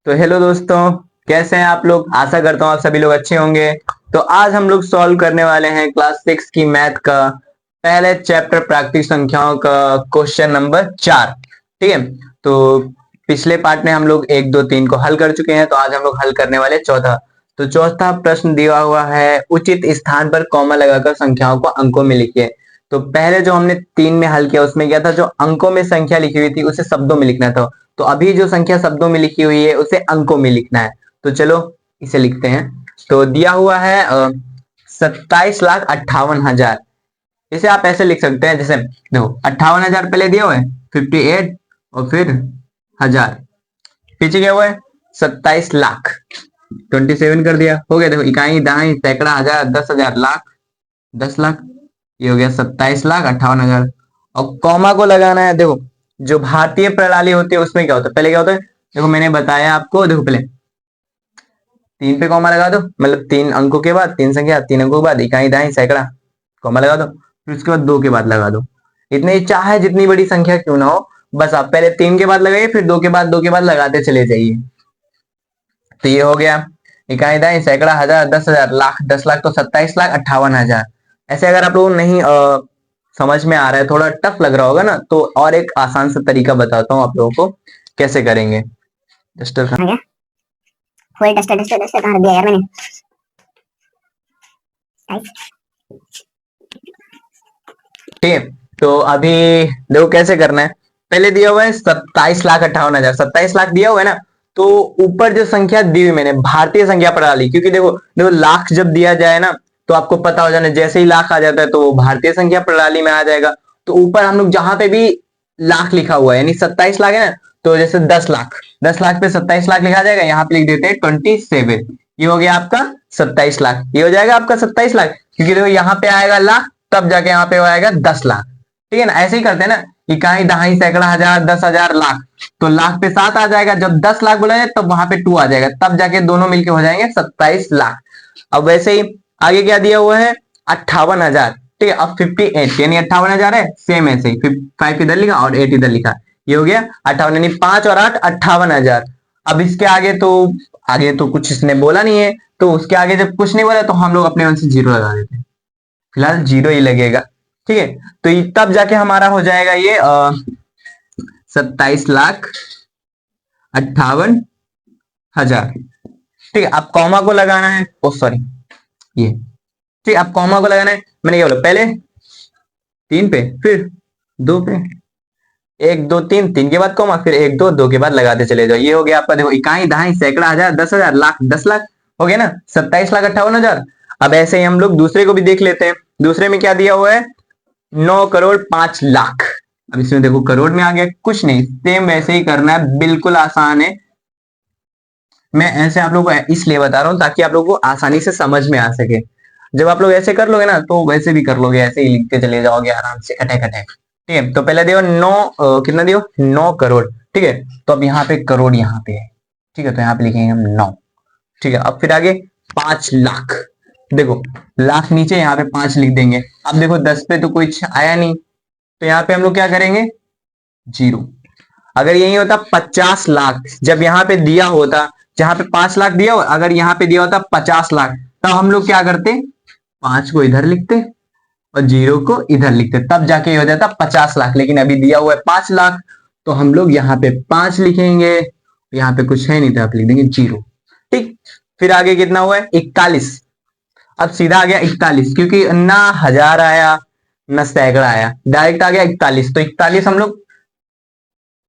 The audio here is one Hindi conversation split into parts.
तो हेलो दोस्तों, कैसे हैं आप लोग। आशा करता हूँ आप सभी लोग अच्छे होंगे। तो आज हम लोग सॉल्व करने वाले हैं क्लास 6 की मैथ का पहले चैप्टर प्राकृतिक संख्याओं का क्वेश्चन नंबर 4। ठीक है। तो पिछले पार्ट में हम लोग 1 2 3 को हल कर चुके हैं, तो आज हम लोग हल करने वाले चौथा। तो चौथा प्रश्न दिया हुआ है, उचित स्थान पर कॉमा लगाकर संख्याओं को अंकों में लिखिए। तो पहले जो हमने 3 में हल किया उसमें क्या था, जो अंकों में संख्या लिखी हुई थी उसे शब्दों में लिखना था। तो अभी जो संख्या शब्दों में लिखी हुई है उसे अंकों में लिखना है। तो चलो इसे लिखते हैं। तो दिया हुआ है 27,58,000। इसे आप ऐसे लिख सकते हैं, जैसे देखो 58,000 पहले दिया हुआ है, 58 और फिर हजार, पीछे क्या हुआ है 27 लाख, 27 कर दिया, हो गया। देखो इकाई दहाई सैकड़ा हजार 10,000 लाख, 10 लाख, ये हो गया 27,58,000। और कॉमा को लगाना है। देखो जो भारतीय प्रणाली होती है उसमें क्या होता है, पहले क्या होता है, देखो मैंने बताया आपको। देखो पहले 3 पे कॉमा लगा दो, मतलब 3 अंकों के बाद, 3 संख्या 3 अंकों के बाद इकाई दहाई सैकड़ा, कॉमा लगा दो। फिर उसके बाद 2 के बाद लगा दो। इतने चाहे जितनी बड़ी संख्या क्यों ना हो, बस आप पहले 3 के बाद लगाइए, फिर 2 के बाद 2 के बाद लगाते चले जाइए। तो ये हो गया इकाई दहाई सैकड़ा हजार 10,000 लाख, 10 लाख, तो 27,58,000। ऐसे अगर आप लोगों को नहीं समझ में आ रहा है, थोड़ा टफ लग रहा होगा ना, तो और एक आसान सा तरीका बताता हूँ आप लोगों को कैसे करेंगे। डस्टर आ गया। फुल डस्टर डस्टर डस्टर कहाँ रख दिया यार मैंने। ठीक है। तो अभी देखो कैसे करना है। पहले दिया हुआ है 27,58,000, 27 लाख दिया हुआ है ना। तो ऊपर जो संख्या दी हुई मैंने भारतीय संख्या प्रणाली, क्योंकि देखो देखो लाख जब दिया जाए ना, तो आपको पता हो जाना जैसे ही लाख आ जाता है तो वो भारतीय संख्या प्रणाली में आ जाएगा। तो ऊपर हम लोग जहां पे भी लाख लिखा हुआ है, यानी 27 लाख है ना, तो जैसे 10 लाख, 10 लाख पे 27 लाख लिखा जाएगा, यहाँ पे लिख देते हैं 27। ये हो गया आपका 27 लाख, ये हो जाएगा आपका 27 लाख, क्योंकि देखो यहाँ पे आएगा लाख, तब जाके यहाँ पे आएगा 10 लाख। ठीक है ना, ऐसे ही करते हैं ना, इकाई दहाई सैकड़ा हजार 10,000 लाख, तो लाख पे 7 आ जाएगा, जब 10 लाख बोला जाए तब वहां पे 2 आ जाएगा, तब जाके दोनों मिलके हो जाएंगे 27 लाख। अब वैसे ही आगे क्या दिया हुआ है 58,000। ठीक है, अब 58 यानी 58,000 है, सेम ऐसे ही 5 इधर लिखा और 8 इधर लिखा, ये हो गया 58, यानी 5 और 8 58,000। अब इसके आगे तो कुछ इसने बोला नहीं है, तो उसके आगे जब कुछ नहीं बोला तो हम लोग अपने मन से जीरो लगा देते हैं, फिलहाल जीरो ही लगेगा। ठीक है। तो तब जाके हमारा हो जाएगा ये 27,58,000। ठीक है, अब कॉमा को लगाना है, ओ सॉरी ये। ठीक है, अब कॉमा को लगाना है। मैंने क्या बोला, पहले 3 पे, फिर 2 पे, 1 2 3, 3 के बाद कॉमा, फिर 1 2, 2 के बाद लगाते चले जाओ। ये हो गया आपका, देखो इकाई दहाई सैकड़ा हजार 10,000 लाख, 10 लाख, हो गया ना 27,58,000। अब ऐसे ही हम लोग दूसरे को भी देख लेते हैं। दूसरे में क्या दिया हुआ है 9,05,00,000। अब इसमें देखो करोड़ में आ गया, कुछ नहीं, सेम वैसे ही करना है, बिल्कुल आसान है। मैं ऐसे आप लोगों को इसलिए बता रहा हूं ताकि आप लोगों को आसानी से समझ में आ सके। जब आप लोग ऐसे कर लोगे ना, तो वैसे भी कर लोगे, ऐसे ही लिखते चले जाओगे आराम से खटे खटे। ठीक है, तो पहले दियो 9, कितना दियो 9 करोड़। ठीक है, तो अब यहाँ पे करोड़ यहाँ पे है। ठीक है, तो यहाँ पे लिखेंगे हम 9। ठीक है, अब फिर आगे 5 लाख। देखो लाख नीचे, यहाँ पे 5 लिख देंगे। अब देखो 10 पे तो कुछ आया नहीं, तो यहाँ पे हम लोग क्या करेंगे, जीरो। अगर यही होता 50 लाख, जब यहाँ पे दिया होता, जहां पे 5 लाख दिया हो, अगर यहाँ पे दिया होता 50 लाख, तब हम लोग क्या करते, 5 को इधर लिखते और जीरो को इधर लिखते, तब जाके हो जाता 50 लाख। लेकिन अभी दिया हुआ है 5 लाख, तो हम लोग यहाँ पे 5 लिखेंगे, यहाँ पे कुछ है नहीं तो आप लिख देंगे जीरो। ठीक, फिर आगे कितना हुआ है 41। अब सीधा आ गया 41, क्योंकि ना हजार आया ना सैकड़ा आया, डायरेक्ट आ गया 41, तो 41 हम लोग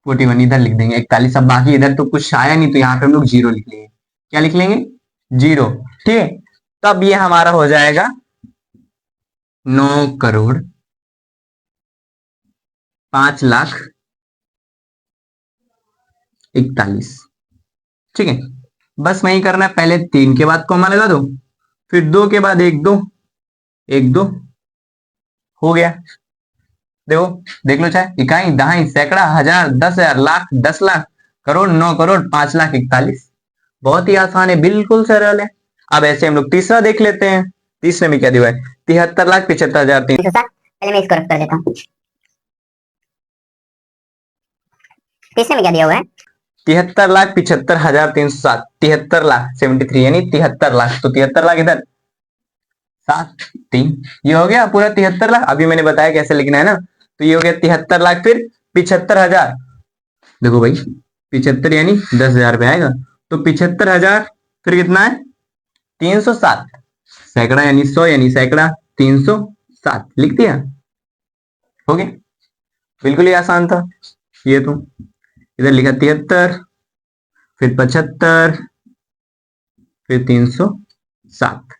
41 इधर लिख देंगे 41। अब बाकी इधर तो कुछ आया नहीं, तो यहाँ पे हम लोग जीरो लिख लेंगे। क्या लिख लेंगे, जीरो। ठीक है, तब ये हमारा हो जाएगा 9,05,41,। ठीक है, बस वही करना है, पहले 3 के बाद कॉमा लगा दो, फिर 2 के बाद 1 2, 1 2, हो गया। देखो देख लो, चाहे इकाई दहाई सैकड़ा हजार 10,000 लाख, 10 लाख, करोड़, 9 करोड़, 5,41,41। बहुत ही आसान है, बिल्कुल सरल है। अब ऐसे हम लोग तीसरा देख लेते हैं। तीसरे में क्या दिया है 73,75,000। पहले मैं इसको रख कर देता हूँ। तीसरे में क्या दिया हुआ है 73,75,307, 73,73 यानी 73 लाख, तो 73 लाख इधर 7 3, ये हो गया पूरा 73 लाख। अभी मैंने बताया कैसे लिखना है ना, तो ये हो गया 73 लाख, फिर 75,000, देखो भाई 75 यानी 10,000 पे आएगा, तो 75,000 फिर कितना है 307, सैकड़ा यानी 100 यानी सैकड़ा 307 लिख दिया, हो गया, बिल्कुल ही आसान था ये तो। इधर लिखा 73, फिर 75, फिर 307,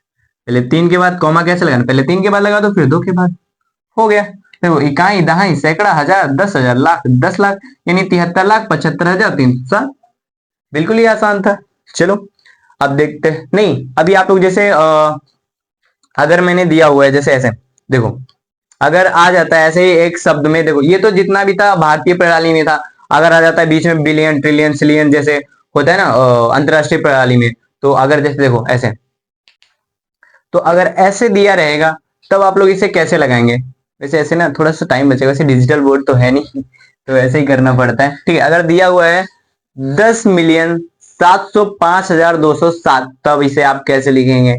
पहले 3 के बाद कॉमा कैसे लगाना, पहले 3 के बाद लगा दो फिर 2 के बाद, हो गया। देखो इकाई दहाई सैकड़ा हजार 10,000 लाख 10 लाख यानी 73,75,307, बिल्कुल ही आसान था। चलो अब देखते हैं, नहीं अभी आप लोग जैसे अगर मैंने दिया हुआ है जैसे ऐसे, देखो अगर आ जाता है ऐसे ही एक शब्द में, देखो ये तो जितना भी था भारतीय प्रणाली में था, अगर आ जाता है बीच में बिलियन ट्रिलियन सिलियन जैसे होता है ना अंतरराष्ट्रीय प्रणाली में, तो अगर जैसे देखो ऐसे, तो अगर ऐसे दिया रहेगा तब आप लोग इसे कैसे लगाएंगे, वैसे ऐसे ना थोड़ा सा टाइम बचेगा, वैसे डिजिटल बोर्ड तो है नहीं तो ऐसे ही करना पड़ता है, ठीक है। अगर दिया हुआ है 10,705,207, तब इसे आप कैसे लिखेंगे,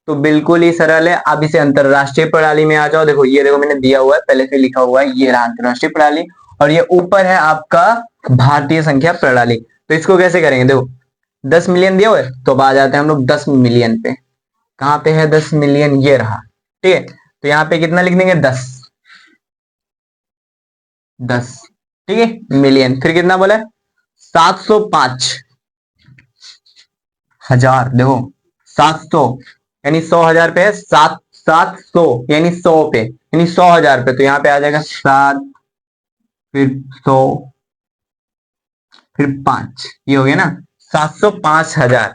तो बिल्कुल ही सरल है, आप इसे अंतरराष्ट्रीय प्रणाली में आ जाओ, देखो ये देखो मैंने दिया हुआ है पहले से लिखा हुआ है, ये रहा अंतरराष्ट्रीय प्रणाली, और ये ऊपर है आपका भारतीय संख्या प्रणाली, तो इसको कैसे करेंगे, देखो 10 मिलियन दिया हुआ है तो अब आ जाते हैं हम लोग 10 मिलियन पे, कहां पे है 10 मिलियन, ये रहा, ठीक है। तो यहाँ पे कितना लिख देंगे 10 10, ठीक है मिलियन, फिर कितना बोला 705,000, देखो 700 यानी 100,000 पे है, 700 यानी 100 पे यानी 100,000 पे, तो यहाँ पे आ जाएगा 7, फिर 100, फिर 5, ये हो गया ना 705,000,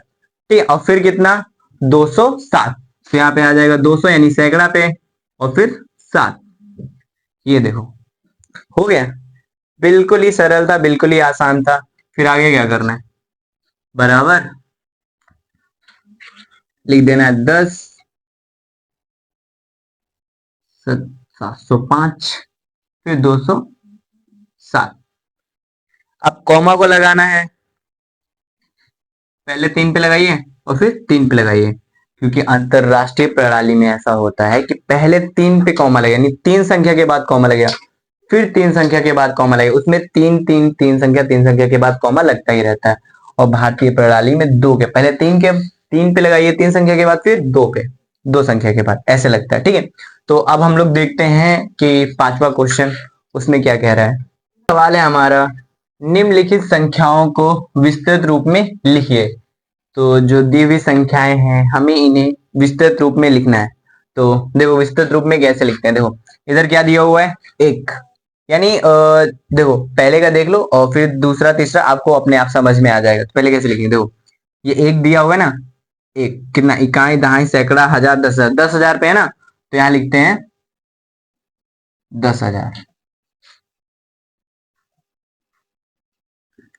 ठीक है। और फिर कितना 207, तो यहाँ पे आ जाएगा 200 यानी सैकड़ा पे, और फिर 7, ये देखो हो गया, बिल्कुल ही सरल था, बिल्कुल ही आसान था। फिर आगे क्या करना है, बराबर लिख देना है 10 705, फिर 207, अब कॉमा को लगाना है, पहले 3 पे लगाइए और फिर 3 पे लगाइए, क्योंकि अंतरराष्ट्रीय प्रणाली में ऐसा होता है कि पहले 3 पे कॉमा लगेगा, यानी 3 संख्या के बाद कॉमा लगेगा, फिर 3 संख्या के बाद कॉमा लगेगा, उसमें 3 संख्या के बाद कॉमा लगता ही रहता है। और भारतीय प्रणाली में 2 के पहले 3 पे लगाइए 3 संख्या के बाद, फिर 2 पे 2 संख्या के बाद, ऐसे लगता है, ठीक है। तो अब हम लोग देखते हैं कि 5वां क्वेश्चन उसमें क्या कह रहा है। सवाल है हमारा, निम्नलिखित संख्याओं को विस्तृत रूप में लिखिए, तो जो दी हुई संख्याएं हैं हमें इन्हें विस्तृत रूप में लिखना है। तो देखो विस्तृत रूप में कैसे लिखते हैं, देखो इधर क्या दिया हुआ है 1, यानी देखो पहले का देख लो और फिर दूसरा तीसरा आपको अपने आप समझ में आ जाएगा। तो पहले कैसे लिखेंगे, देखो ये 1 दिया हुआ है ना, एक कितना इकाई दहाई सैकड़ा हजार 10,000, 10,000 पे है ना, तो यहाँ लिखते हैं 10,000,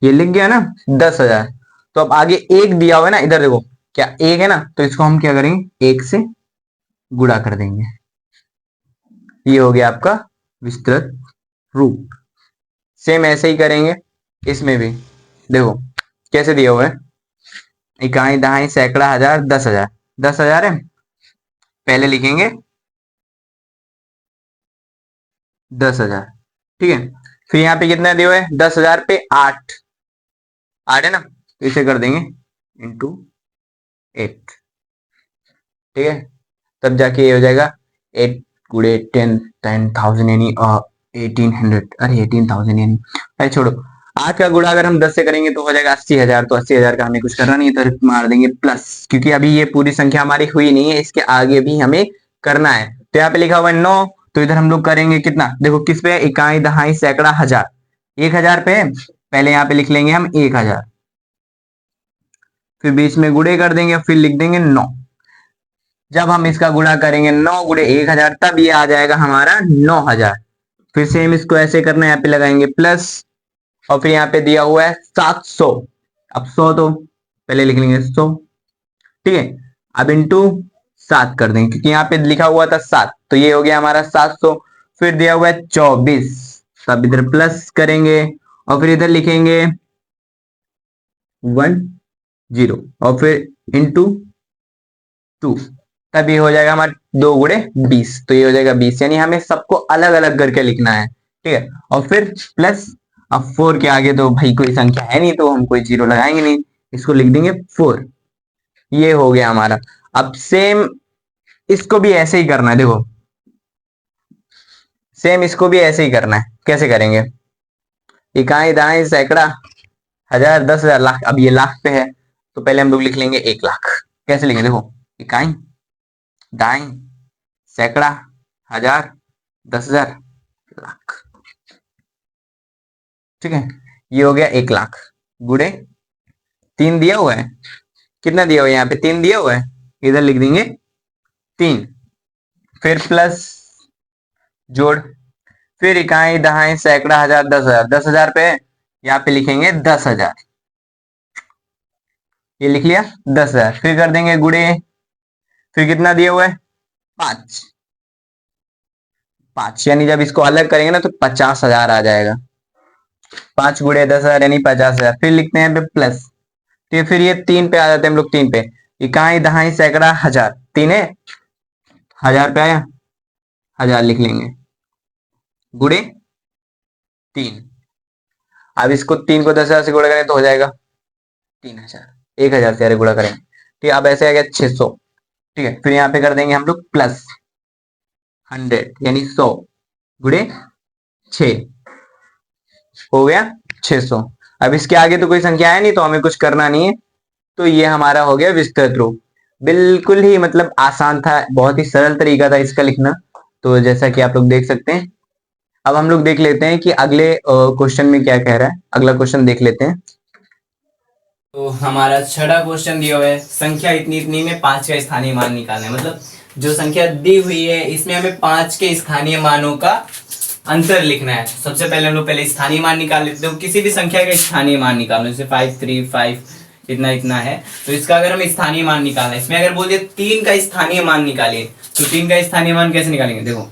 ये लिख गया ना 10,000। तो अब आगे 1 दिया हुआ है ना, इधर देखो क्या 1 है ना, तो इसको हम क्या करेंगे 1 से गुणा कर देंगे, ये हो गया आपका विस्तृत रूप। सेम ऐसे ही करेंगे इसमें भी, देखो कैसे दिया हुआ है, इकाई दहाई सैकड़ा हजार 10,000, 10,000 है, पहले लिखेंगे 10,000, ठीक है। फिर यहाँ पे कितना दिया हुआ है 10,000 पे 8, 8 है ना, तो इसे कर देंगे इंटू 8, ठीक है। तब जाके ये हो जाएगा 8 गुड़े 10 10,000 यानी 1800, अरे 18,000 यानी, अरे छोड़ो, 8 का गुणा अगर हम 10 से करेंगे तो हो जाएगा 80,000, तो 80,000 का हमें कुछ करना नहीं है, तो मार देंगे प्लस, क्योंकि अभी ये पूरी संख्या हमारी हुई नहीं है, इसके आगे भी हमें करना है। तो यहाँ पे लिखा हुआ है 9, तो इधर हम लोग करेंगे कितना, देखो किस पे, इकाई दहाई सैकड़ा हजार, 1,000 पे है, पहले यहाँ पे लिख लेंगे हम 1,000, फिर बीच में गुणे कर देंगे, फिर लिख देंगे 9, जब हम इसका गुणा करेंगे 9 गुणे 1,000, तब ये आ जाएगा हमारा 9,000। फिर सेम इसको ऐसे करना है, यहाँ पे लगाएंगे प्लस, और फिर यहाँ पे दिया हुआ है 700, अब 100 तो पहले लिख लेंगे 100, ठीक है। अब इंटू 7 कर देंगे, क्योंकि यहाँ पे लिखा हुआ था 7, तो ये हो गया हमारा 700। फिर दिया हुआ है 24, तब इधर प्लस करेंगे और फिर इधर लिखेंगे 1 0 और फिर इंटू 2, तब ये हो जाएगा हमारा 2 गुणे 20, तो ये हो जाएगा 20। यानी हमें सबको अलग अलग करके लिखना है, ठीक है। और फिर प्लस, अब 4 के आगे तो भाई कोई संख्या है नहीं तो हम कोई जीरो लगाएंगे नहीं, इसको लिख देंगे 4। ये हो गया हमारा। अब सेम इसको भी ऐसे ही करना है, देखो सेम इसको भी ऐसे ही करना है। कैसे करेंगे? इकाई दहाई सैकड़ा हजार दस हजार लाख, अब ये लाख पे है तो पहले हम लोग लिख लेंगे 1 लाख। कैसे लिखेंगे? देखो इकाई दाई सैकड़ा हजार 10,000 लाख, ठीक है। ये हो गया 1 लाख गुणे 3 दिया हुआ है, कितना दिया हुआ है यहाँ पे? 3 दिया हुआ है, इधर लिख देंगे 3, फिर प्लस जोड़, फिर इकाई दहाई सैकड़ा हजार 10,000, 10,000 पे यहाँ पे लिखेंगे 10,000, ये लिख लिया 10,000, फिर कर देंगे गुणे, फिर कितना दिया हुआ है? 5, 5 यानी जब इसको अलग करेंगे ना तो 50,000 आ जाएगा। 5 गुणे 10,000 यानी 50,000, फिर लिखते हैं पे प्लस, तो फिर ये 3 पे आ जाते हैं हम लोग, 3 पे इकाई दहाई सैकड़ा हजार, 3 है 1000 पे आया, 1000 लिख लेंगे गुणे 3। अब इसको 3 को 10,000 से गुणा करें तो हो जाएगा 3,000, 1,000 से अरे गुणा करेंगे, ठीक है। अब ऐसे आ गया 600, ठीक है। फिर यहाँ पे कर देंगे हम लोग प्लस 100 यानी 100 गुणे 6, हो गया 600। अब इसके आगे तो कोई संख्या है नहीं तो हमें कुछ करना नहीं है, तो ये हमारा हो गया विस्तृत रूप। बिल्कुल ही मतलब आसान था, बहुत ही सरल तरीका था इसका लिखना। तो जैसा कि आप लोग देख सकते हैं, अब हम लोग देख लेते हैं कि अगले क्वेश्चन में क्या कह रहा है। अगला क्वेश्चन देख लेते हैं। तो हमारा छठा क्वेश्चन दिया हुआ है, संख्या इतनी इतनी में 5 का स्थानीय मान निकालना है। मतलब जो संख्या दी हुई है इसमें हमें 5 के स्थानीय मानों का अंतर लिखना है। सबसे पहले हम लोग पहले स्थानीय मान निकाल लेते हैं। किसी भी संख्या का स्थानीय मान निकालना, जैसे 5 3 5 इतना इतना है, तो इसका अगर हम स्थानीय मान निकालना है, इसमें अगर बोल दिया 3 का स्थानीय मान निकालिए, तो 3 का स्थानीय मान कैसे निकालेंगे? देखो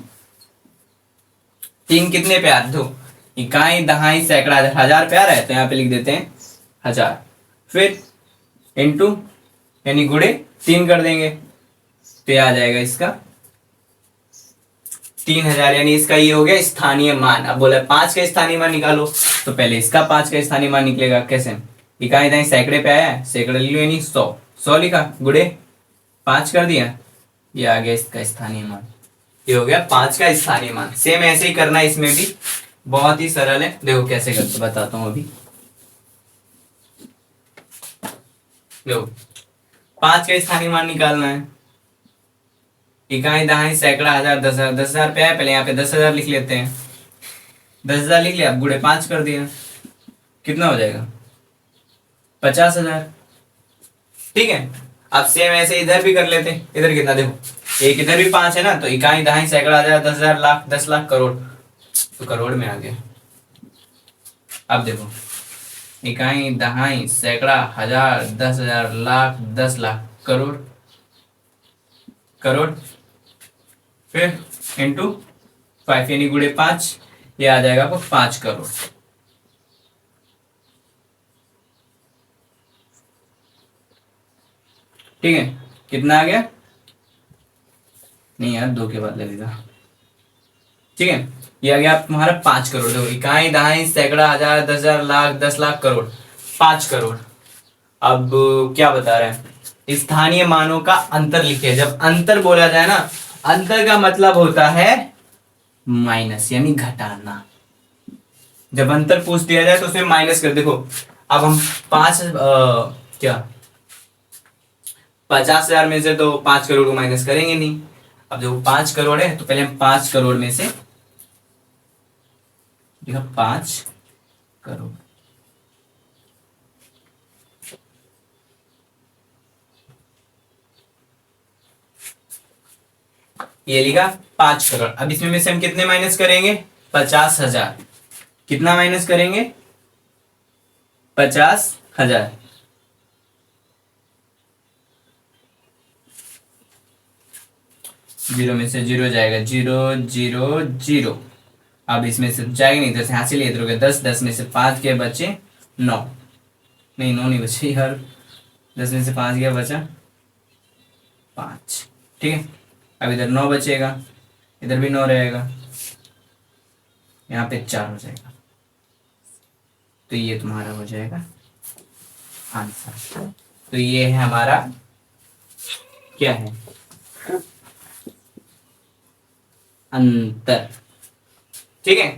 3 कितने पे आ रहा है? दो इकाई दहाई सैकड़ा 1000 पे आ रहा है, तो यहाँ पे लिख देते हैं 1000, फिर इंटू यानी गुणे 3 कर देंगे तो ये आ जाएगा इसका 3,000, यानी इसका ये हो गया स्थानीय मान। अब बोला 5 का स्थानीय मान निकालो, तो पहले इसका 5 का स्थानीय मान निकलेगा। कैसे? इकाई दहाई सैकड़े पे आया है, सैकड़े ले लो यानी 100, 100 लिखा गुणे 5 कर दिया, ये आ गया इसका स्थानीय मान। ये हो गया 5 का स्थानीय मान। सेम ऐसे ही करना है इसमें भी, बहुत ही सरल है। देखो कैसे करते बताता हूं अभी। देखो 5 का स्थानीय मान निकालना है, इकाई दहाई सैकड़ा हजार 10,000, 10,000 पे है, पहले यहाँ पे 10,000 लिख लेते हैं। 10,000 लिख लिया, अब गुणे 5 कर दिया, कितना हो जाएगा? 50,000, ठीक है। अब सेम ऐसे इधर भी कर लेते हैं। इधर कितना? देखो एक इधर भी 5 है ना, तो इकाई दहाई सैकड़ा हजार 10,000 लाख 10 लाख करोड़, तो करोड़ में आ गया। अब देखो इकाई दहाई सैकड़ा हजार 10,000 लाख 10 लाख करोड़, करोड़ फिर इंटू 5 यानी गुणे 5, ये आ जाएगा आपको 5 करोड़। ठीक है, कितना आ गया? नहीं यार, 2 के बाद लगेगा। ठीक है, ये आ गया तुम्हारा 5 करोड़। देखो इकाई दहाई सैकड़ा हजार 10,000 लाख 10 लाख करोड़, 5 करोड़। अब क्या बता रहे हैं? स्थानीय मानों का अंतर लिखिए। जब अंतर बोला जाए ना, अंतर का मतलब होता है माइनस यानी घटाना। जब अंतर पूछ दिया जाए तो उसमें माइनस कर। देखो अब हम 50,000 में से तो 5 करोड़ को माइनस करेंगे नहीं। अब देखो 5 करोड़ है तो पहले हम 5 करोड़ में से, देखो 5 करोड़, ये लिखा 5 करोड़। अब इसमें में से हम कितने माइनस करेंगे? 50,000। कितना माइनस करेंगे? 50,000। जीरो में से जीरो जाएगा, 0 0 0। अब इसमें से जाएगा नहीं, इधर से हासिल इधर हो गया 10, 10 में से 5 के बचे 9, नहीं 9 नहीं बची यार, 10 में से 5 गया, बचा 5। ठीक है, अब इधर 9 बचेगा, इधर भी 9 रहेगा, यहाँ पे 4 हो जाएगा। तो ये तुम्हारा हो जाएगा आंसर। तो ये है हमारा क्या है, अंतर। ठीक है,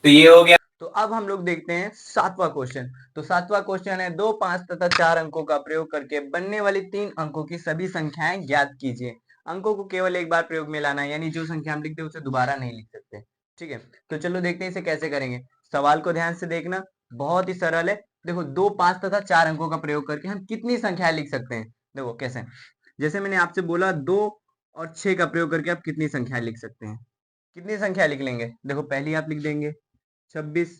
तो ये हो गया। तो अब हम लोग देखते हैं 7वां क्वेश्चन। तो 7वां क्वेश्चन है 2, 5 तथा 4 अंकों का प्रयोग करके बनने वाली 3 अंकों की सभी संख्याएं ज्ञात कीजिए। अंकों को केवल एक बार प्रयोग में लाना है, यानी जो संख्या हम लिखते हैं उसे दोबारा नहीं लिख सकते। ठीक है, तो चलो देखते हैं इसे कैसे करेंगे। सवाल को ध्यान से देखना, बहुत ही सरल है। देखो 2, 5 तथा 4 अंकों का प्रयोग करके हम कितनी संख्याएं लिख सकते हैं। देखो कैसे, जैसे मैंने आपसे बोला 2 और 6 का प्रयोग करके आप कितनी संख्याएं लिख सकते हैं। कितनी संख्या लिख लेंगे, देखो पहली आप लिख देंगे 26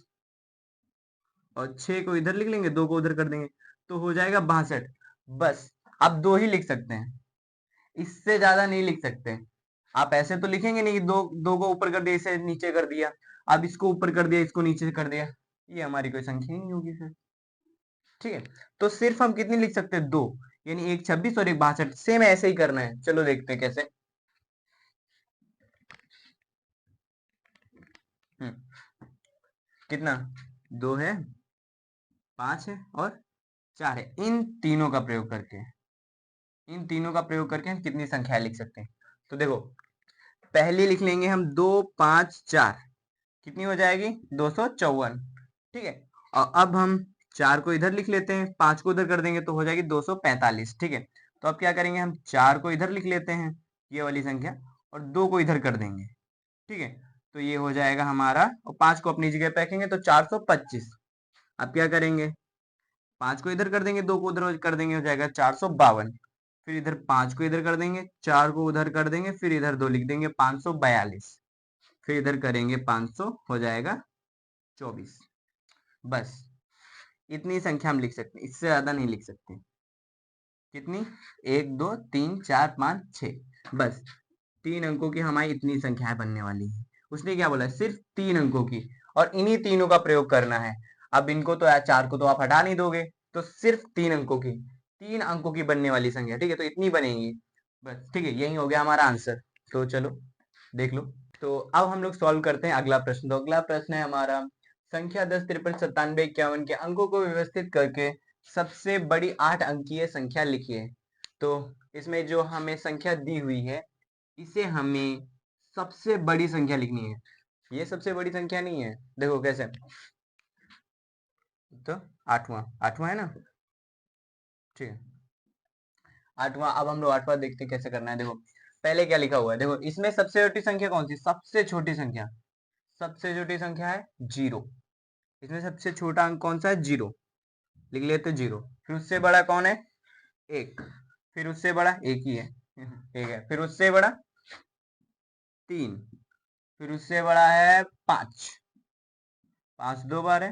और 6 को इधर लिख लेंगे, 2 को उधर कर देंगे तो हो जाएगा 62। बस आप 2 ही लिख सकते हैं, इससे ज्यादा नहीं लिख सकते। आप ऐसे तो लिखेंगे नहीं कि 2 को ऊपर कर दिया, इसे नीचे कर दिया, अब इसको ऊपर कर दिया, इसको नीचे कर दिया, ये हमारी कोई संख्या ही नहीं होगी फिर। ठीक है, तो सिर्फ हम कितनी लिख सकते हैं, 2, यानी एक 26 और एक 62। सेम ऐसे ही करना है, चलो देखते हैं कैसे। कितना, 2 है, 5 है और 4 है। इन तीनों का प्रयोग करके हम कितनी संख्या लिख सकते हैं। तो देखो पहली लिख लेंगे हम 2, 5, 4, कितनी हो जाएगी 254। ठीक है, और अब हम 4 को इधर लिख लेते हैं, 5 को उधर कर देंगे तो हो जाएगी 245। ठीक है, तो अब क्या करेंगे, हम 4 को इधर लिख लेते हैं, ये वाली संख्या, और 2 को इधर कर देंगे। ठीक है, तो ये हो जाएगा हमारा, और 5 को अपनी जगह पे रखेंगे तो 425। अब क्या करेंगे, 5 को इधर कर देंगे, 2 को उधर कर देंगे, हो जाएगा 452। फिर इधर 5 को इधर कर देंगे, 4 को उधर कर देंगे, फिर इधर 2 लिख देंगे, 542। फिर इधर करेंगे 500, हो जाएगा 24। बस इतनी संख्या हम लिख सकते हैं, इससे ज्यादा नहीं लिख सकते। कितनी, 1, 2, 3, 4, 5, 6, बस 3 अंकों की हमारी इतनी संख्याएं बनने वाली है। उसने क्या बोला, सिर्फ 3 अंकों की, और इन्हीं तीनों का प्रयोग करना है। अब इनको तो 4 को तो आप हटा नहीं दोगे, तो सिर्फ 3 अंकों की, 3 अंकों की बनने वाली संख्या। ठीक है, तो इतनी बनेगी बस। ठीक है, यही हो गया हमारा आंसर। तो चलो देख लो। तो अब हम लोग सॉल्व करते हैं अगला प्रश्न। तो अगला प्रश्न है हमारा, संख्या 10, 53, 97, 51 के अंकों को व्यवस्थित करके सबसे बड़ी 8 अंकीय संख्या लिखिए। तो इसमें जो हमें संख्या दी हुई है, इसे हमें सबसे बड़ी संख्या लिखनी है। ये सबसे बड़ी संख्या नहीं है, देखो कैसे, तो आठवां, आठवां है ना। ठीक है, आठवां। अब हम लोग आठवां देखते हैं कैसे करना है। देखो पहले क्या लिखा हुआ है, देखो इसमें सबसे छोटी संख्या कौन सी, सबसे छोटी संख्या, सबसे छोटी संख्या है 0। इसमें सबसे छोटा अंक कौन सा है, 0, लिख लेते 0। फिर उससे बड़ा कौन है, 1। फिर उससे बड़ा, एक ही है, एक है। फिर उससे बड़ा 3। फिर उससे बड़ा है 5, 5 दो बार है।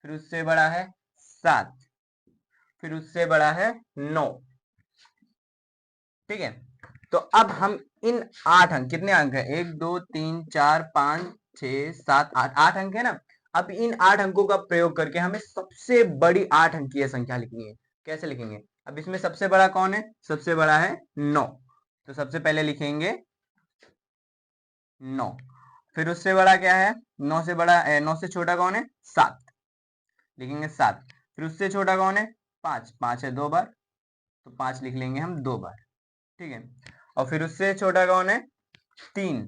फिर उससे बड़ा है 7। फिर उससे बड़ा है 9। ठीक है, तो अब हम इन 8 अंक, कितने अंक है, 1, 2, 3, 4, 5, 6, 7, 8, 8 अंक है ना। अब इन 8 अंकों का प्रयोग करके हमें सबसे बड़ी 8 अंकीय संख्या लिखनी है। कैसे लिखेंगे, अब इसमें सबसे बड़ा कौन है, सबसे बड़ा है 9, तो सबसे पहले लिखेंगे 9। फिर उससे बड़ा क्या है, 9 से बड़ा, 9 से छोटा कौन है, 7, लिखेंगे 7। फिर उससे छोटा कौन है, 5, 5 है 2 बार, तो 5 लिख लेंगे हम 2 बार। ठीक है, और फिर उससे छोटा कौन है, 3।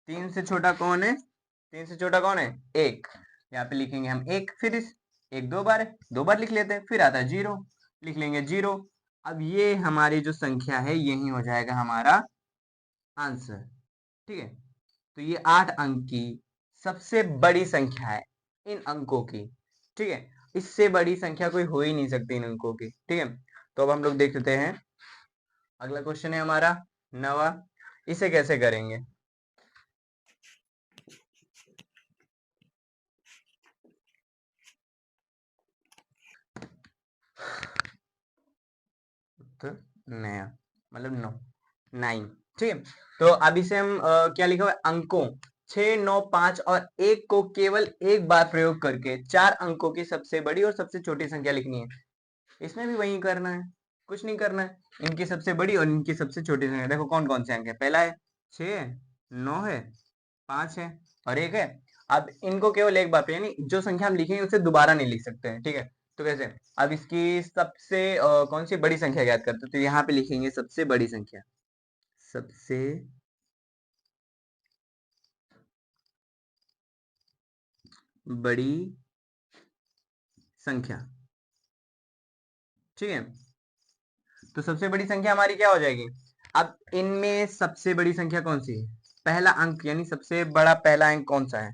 3 से छोटा कौन है, 3 से छोटा कौन है, 1, यहाँ पे लिखेंगे हम 1। फिर इस 1 2 बार है, 2 बार लिख लेते हैं। फिर आता है 0, लिख लेंगे 0। अब ये हमारी जो संख्या है, यही हो जाएगा हमारा आंसर। ठीक है, तो ये 8 अंक की सबसे बड़ी संख्या है इन अंकों की। ठीक है, इससे बड़ी संख्या कोई हो ही नहीं सकती इन अंकों की। ठीक है, तो अब हम लोग देख लेते हैं अगला क्वेश्चन है हमारा 9वां। इसे कैसे करेंगे, तो नया मतलब 9, 9। ठीक है, तो अब इसे हम क्या लिखा हुआ है, अंकों, 6, 9, 5 और 1 को केवल एक बार प्रयोग करके 4 अंकों की सबसे बड़ी और सबसे छोटी संख्या लिखनी है। इसमें भी वही करना है, कुछ नहीं करना है। इनकी सबसे बड़ी और इनकी सबसे छोटी संख्या देखो कौन कौन से अंक है। पहला है 6 है, 9 है, 5 है और 1 है। अब इनको केवल एक बार पे, यानी जो संख्या हम लिखेंगे उसे दोबारा नहीं लिख सकते हैं, ठीक है। तो कैसे, अब इसकी सबसे कौन सी बड़ी संख्या याद करते हैं, तो यहाँ पे लिखेंगे सबसे बड़ी संख्या, सबसे बड़ी संख्या, ठीक है। तो सबसे बड़ी संख्या हमारी क्या हो जाएगी। अब इनमें सबसे बड़ी संख्या कौन सी है, पहला अंक, यानी सबसे बड़ा पहला अंक कौन सा है,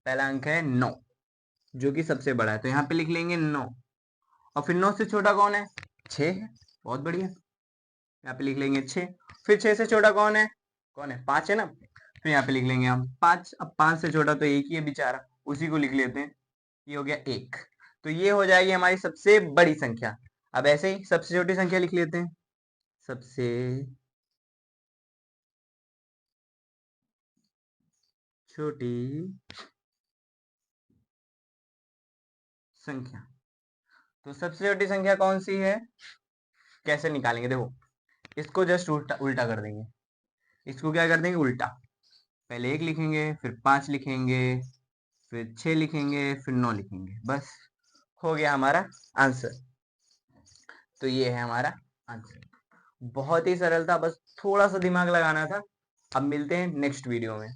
पहला अंक है 9, जो कि सबसे बड़ा है, तो यहाँ पे लिख लेंगे 9। और फिर 9 से छोटा कौन है, 6 है, बहुत बढ़िया, यहाँ पे लिख लेंगे 6। फिर 6 से छोटा कौन है 5 है ना, फिर यहाँ पे लिख लेंगे हम 5। अब 5 से छोटा तो एक ही है बेचारा, उसी को लिख लेते हैं, ये हो गया 1। तो ये हो जाएगी हमारी सबसे बड़ी संख्या। अब ऐसे ही सबसे छोटी संख्या लिख लेते हैं, सबसे छोटी संख्या। तो सबसे छोटी संख्या कौन सी है, कैसे निकालेंगे, देखो इसको जस्ट उल्टा उल्टा कर देंगे, इसको क्या कर देंगे उल्टा, पहले 1 लिखेंगे, फिर 5 लिखेंगे, फिर 6 लिखेंगे, फिर 9 लिखेंगे, बस हो गया हमारा आंसर। तो ये है हमारा आंसर, बहुत ही सरल था, बस थोड़ा सा दिमाग लगाना था। अब मिलते हैं नेक्स्ट वीडियो में।